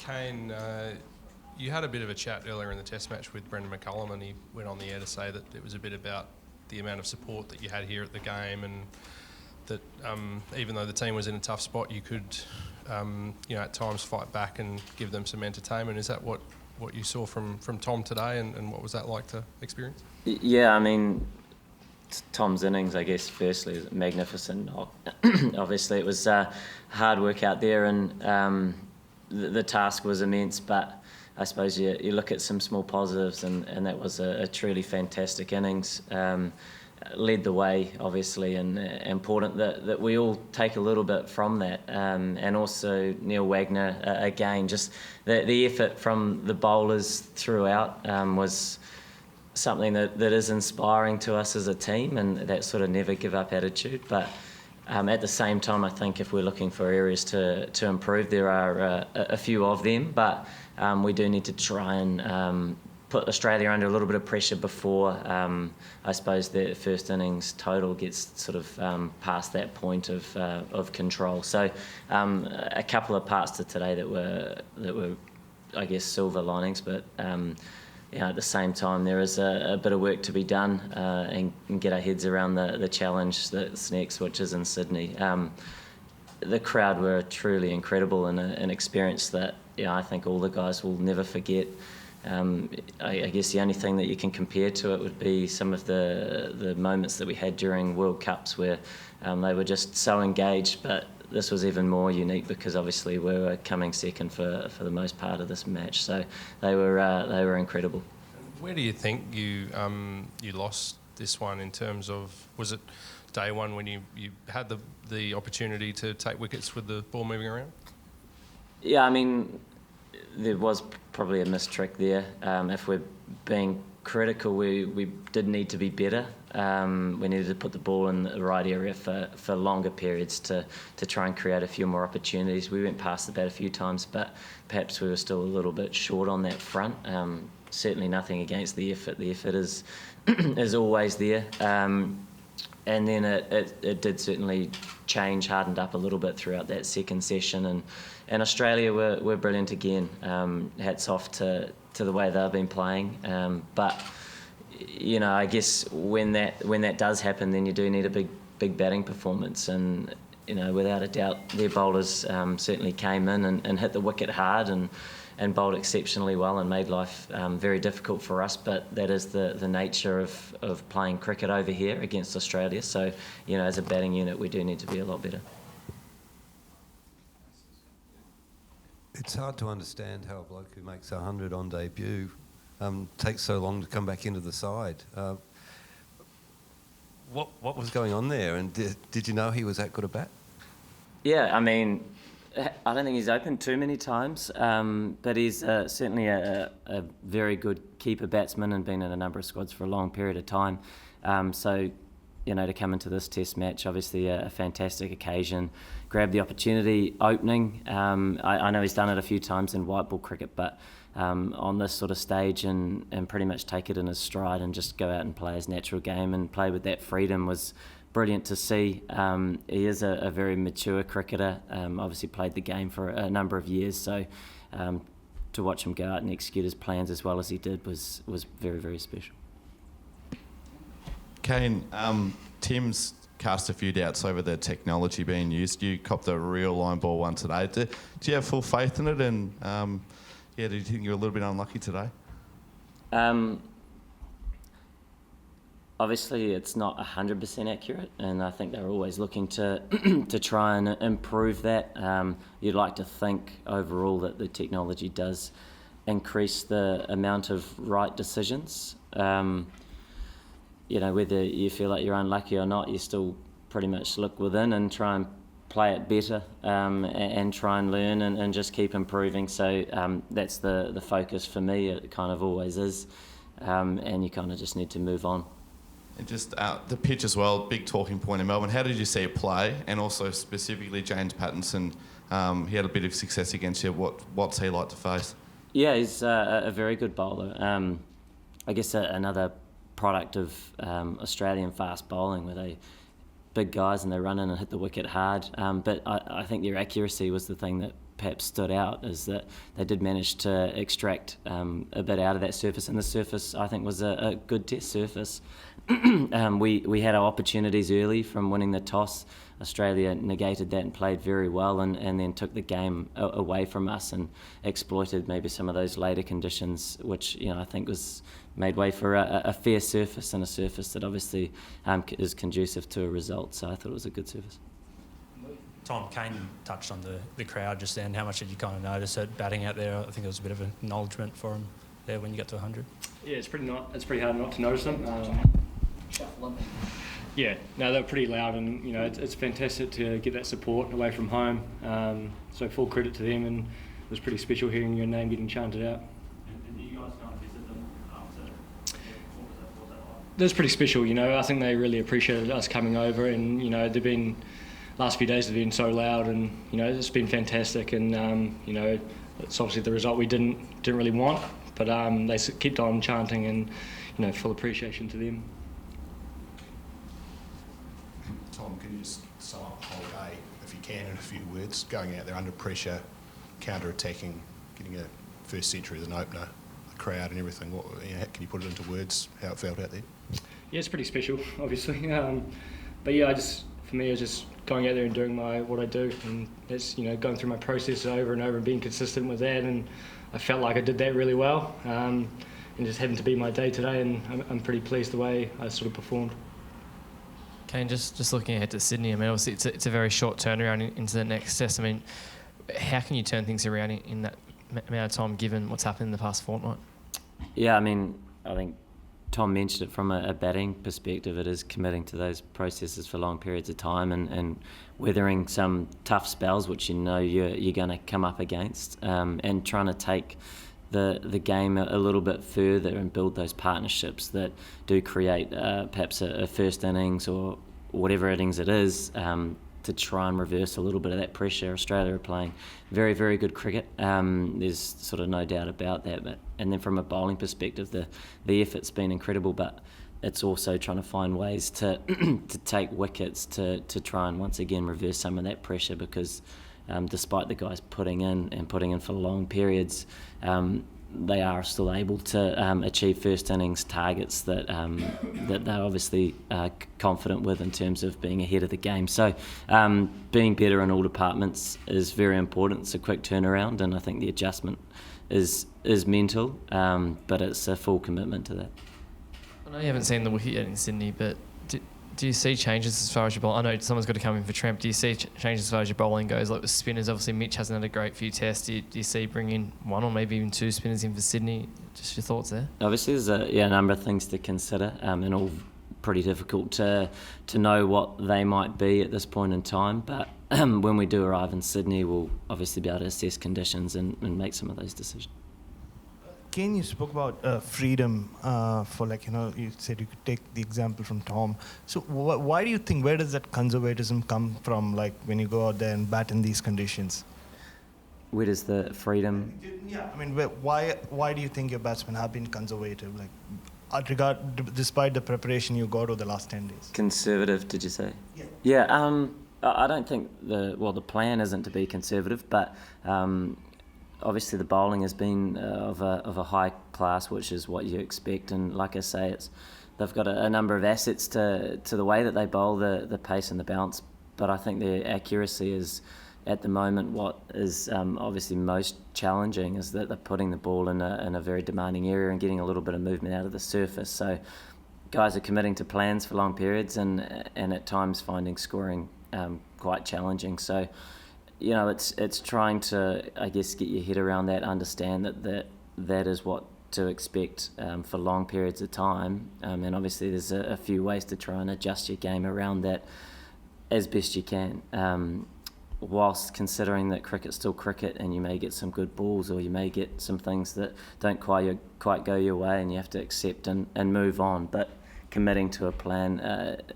Kane, you had a bit of a chat earlier in the Test match with Brendan McCullum, and he went on the air to say that it was a bit about the amount of support that you had here at the game, and that even though the team was in a tough spot, you could, at times fight back and give them some entertainment. Is that what you saw from Tom today, and what was that like to experience? Yeah, I mean, Tom's innings, I guess, firstly, is magnificent. Obviously, it was hard work out there, and the task was immense, but I suppose you look at some small positives, and that was a truly fantastic innings. Led the way, obviously, and important that we all take a little bit from that. And also Neil Wagner, again, just the effort from the bowlers throughout was something that is inspiring to us as a team, and that sort of never give up attitude. But at the same time, I think if we're looking for areas to improve, there are a few of them, but we do need to try and put Australia under a little bit of pressure before I suppose the first innings total gets sort of past that point of control. So a couple of parts to today that were I guess silver linings, but at the same time there is a bit of work to be done and get our heads around the challenge that's next, which is in Sydney. The crowd were truly incredible, and an experience that I think all the guys will never forget. I guess the only thing that you can compare to it would be some of the moments that we had during World Cups where they were just so engaged, but this was even more unique because obviously we were coming second for the most part of this match, so they were incredible. Where do you think you lost this one in terms of, was it day one when you had the opportunity to take wickets with the ball moving around? Yeah, I mean, there was probably a missed trick there. If we're being critical, we did need to be better. We needed to put the ball in the right area for longer periods to try and create a few more opportunities. We went past the bat a few times, but perhaps we were still a little bit short on that front. Certainly nothing against the effort. The effort is always there. And then it did certainly change, hardened up a little bit throughout that second session, and Australia were brilliant again. Hats off to the way they've been playing. But I guess when that does happen, then you do need a big batting performance, and without a doubt, their bowlers certainly came in and hit the wicket hard and bowled exceptionally well and made life very difficult for us. But that is the nature of playing cricket over here against Australia. So, as a batting unit, we do need to be a lot better. It's hard to understand how a bloke who makes 100 on debut takes so long to come back into the side. What was going on there, and did you know he was that good a bat? Yeah, I mean, I don't think he's opened too many times, but he's certainly a very good keeper batsman and been in a number of squads for a long period of time. So, to come into this Test match, obviously a fantastic occasion. Grab the opportunity opening. I know he's done it a few times in white ball cricket, but on this sort of stage and pretty much take it in his stride and just go out and play his natural game and play with that freedom was brilliant to see. He is a very mature cricketer, obviously played the game for a number of years, so to watch him go out and execute his plans as well as he did was very, very special. Kane, Tim's cast a few doubts over the technology being used. You copped a real line ball one today. Do you have full faith in it? And do you think you're a little bit unlucky today? Obviously, it's not 100% accurate, and I think they're always looking to try and improve that. You'd like to think overall that the technology does increase the amount of right decisions. Whether you feel like you're unlucky or not, you still pretty much look within and try and play it better and try and learn and just keep improving. So that's the focus for me. It kind of always is, and you kind of just need to move on. And just the pitch as well, big talking point in Melbourne. How did you see it play? And also specifically James Pattinson, he had a bit of success against you. What's he like to face? Yeah, he's a very good bowler. I guess another product of Australian fast bowling, where they big guys and they run in and hit the wicket hard. But I think their accuracy was the thing that perhaps stood out is that they did manage to extract a bit out of that surface, and the surface I think was a good test surface. We had our opportunities early from winning the toss. Australia negated that and played very well, and then took the game away from us and exploited maybe some of those later conditions, which I think was made way for a fair surface, and a surface that obviously is conducive to a result. So I thought it was a good surface. Tom, Kane touched on the crowd just then. How much did you kind of notice it batting out there? I think it was a bit of an acknowledgement for him there when you got to 100. Yeah, it's pretty hard not to notice them. Yeah, no, they're pretty loud, and it's fantastic to get that support away from home. So full credit to them, and it was pretty special hearing your name getting chanted out. And you guys kind of visited them after. What was that like? It was pretty special, I think they really appreciated us coming over, and they've been last few days have been so loud, and it's been fantastic, and it's obviously the result we didn't really want, but they kept on chanting, and full appreciation to them. Tom, can you just sum up the whole day, if you can, in a few words, going out there under pressure, counter-attacking, getting a first century as an opener, the crowd and everything? Can you put it into words, how it felt out there? Yeah, it's pretty special, obviously. But yeah, for me, it's just going out there and doing what I do, and it's going through my process over and over and being consistent with that, and I felt like I did that really well, and just happened to be my day today, and I'm pretty pleased the way I sort of performed. Kane, just looking ahead to Sydney, I mean, obviously it's a very short turnaround into the next test. I mean, how can you turn things around in that amount of time, given what's happened in the past fortnight? Yeah, I mean, I think Tom mentioned it from a batting perspective. It is committing to those processes for long periods of time, and weathering some tough spells, which you're going to come up against, and trying to take the game a little bit further and build those partnerships that do create perhaps a first innings or whatever innings it is, to try and reverse a little bit of that pressure. Australia are playing very, very good cricket. There's sort of no doubt about that. And then from a bowling perspective, the effort's been incredible, but it's also trying to find ways to take wickets to try and once again reverse some of that pressure, because despite the guys putting in for long periods, they are still able to achieve first innings targets that they're obviously confident with in terms of being ahead of the game. So being better in all departments is very important. It's a quick turnaround, and I think the adjustment is mental, but it's a full commitment to that. I know you haven't seen the wicket yet in Sydney, but do you see changes as far as your bowling? I know someone's got to come in for Tremp. Do you see changes as far as your bowling goes? Like with spinners, obviously Mitch hasn't had a great few tests. Do you see bringing one or maybe even two spinners in for Sydney? Just your thoughts there? Obviously there's a number of things to consider, and all pretty difficult to know what they might be at this point in time. But when we do arrive in Sydney, we'll obviously be able to assess conditions and make some of those decisions. Kane, you spoke about freedom for you said you could take the example from Tom. So why do you think, where does that conservatism come from, like when you go out there and bat in these conditions? Where does the freedom? Yeah, I mean, why do you think your batsmen have been conservative, despite the preparation you got over the last 10 days? Conservative, did you say? Yeah. Yeah, I don't think the plan isn't to be conservative, but obviously the bowling has been of a high class, which is what you expect, and like I say, they've got a number of assets to the way that they bowl, the pace and the bounce, but I think their accuracy is at the moment what is obviously most challenging, is that they're putting the ball in a very demanding area and getting a little bit of movement out of the surface. So guys are committing to plans for long periods and at times finding scoring quite challenging. So it's trying to, I guess, get your head around that, understand that is what to expect for long periods of time. And obviously there's a few ways to try and adjust your game around that as best you can, whilst considering that cricket's still cricket, and you may get some good balls or you may get some things that don't quite go your way, and you have to accept and move on. But committing to a plan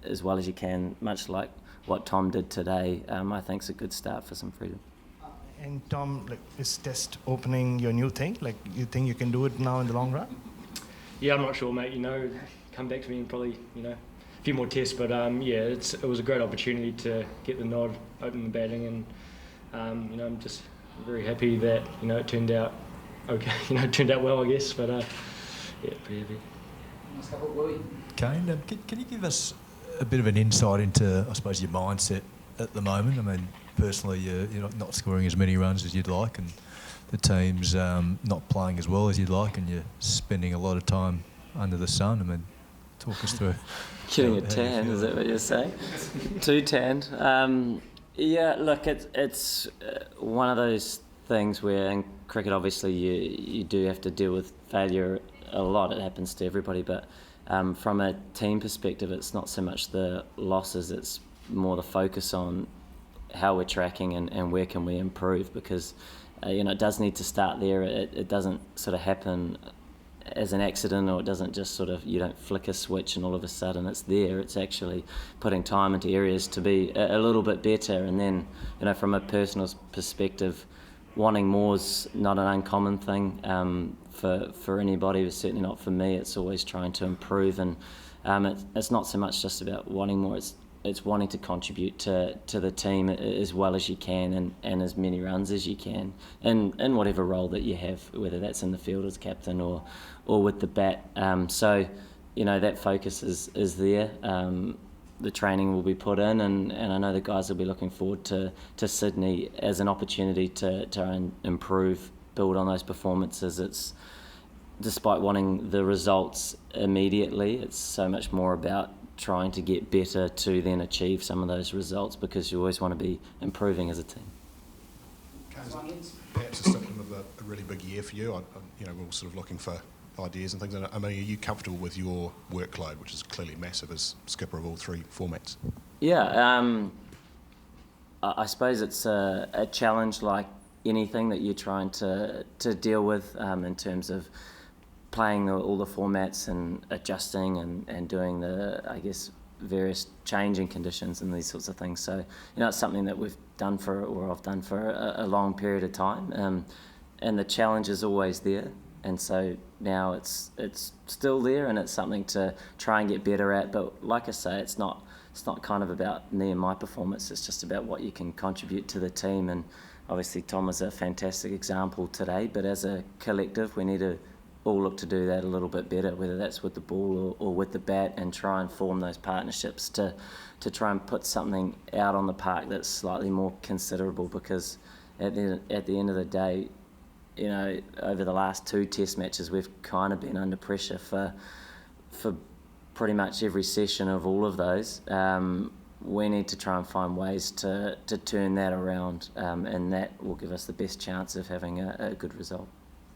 as well as you can, much like what Tom did today, I think is a good start for some freedom. And Tom, is test opening your new thing? You think you can do it now in the long run? Yeah, I'm not sure, mate. Come back to me in probably a few more tests. But it was a great opportunity to get the nod, open the batting, and I'm just very happy that it turned out okay. It turned out well, I guess. But yeah, pretty happy. Kane, can you give us a bit of an insight into, I suppose, your mindset at the moment? I mean, personally, you're not scoring as many runs as you'd like, and the team's not playing as well as you'd like, and you're spending a lot of time under the sun. I mean, talk us through. Getting a tan, is that what you're saying? Too tanned. Yeah, look, it's one of those things where in cricket, obviously, you do have to deal with failure a lot. It happens to everybody, but from a team perspective, it's not so much the losses, it's more the focus on how we're tracking and where can we improve, because it does need to start there. It doesn't sort of happen as an accident, or it doesn't just you don't flick a switch and all of a sudden it's there. It's actually putting time into areas to be a little bit better, and then from a personal perspective, wanting more's not an uncommon thing for anybody, but certainly not for me. It's always trying to improve, and it's not so much just about wanting more, it's wanting to contribute to the team as well as you can, and as many runs as you can, in whatever role that you have, whether that's in the field as captain or with the bat. So that focus is there. The training will be put in, and I know the guys will be looking forward to Sydney as an opportunity to try and improve, build on those performances. It's, despite wanting the results immediately, it's so much more about trying to get better to then achieve some of those results, because you always want to be improving as a team. Perhaps a symptom of a really big year for you. We're all sort of looking for ideas and things. I mean, are you comfortable with your workload, which is clearly massive as skipper of all three formats? Yeah, I suppose it's a challenge like anything that you're trying to deal with in terms of playing all the formats and adjusting and doing the, I guess, various changing conditions and these sorts of things. So, it's something that we've done I've done for a long period of time, and the challenge is always there. And so now it's still there, and it's something to try and get better at. But like I say, it's not kind of about me and my performance. It's just about what you can contribute to the team. And obviously Tom is a fantastic example today, but as a collective, we need to all look to do that a little bit better, whether that's with the ball or with the bat, and try and form those partnerships to try and put something out on the park that's slightly more considerable, because at the end of the day, over the last 2 test matches, we've kind of been under pressure for pretty much every session of all of those. We need to try and find ways to turn that around, and that will give us the best chance of having a good result.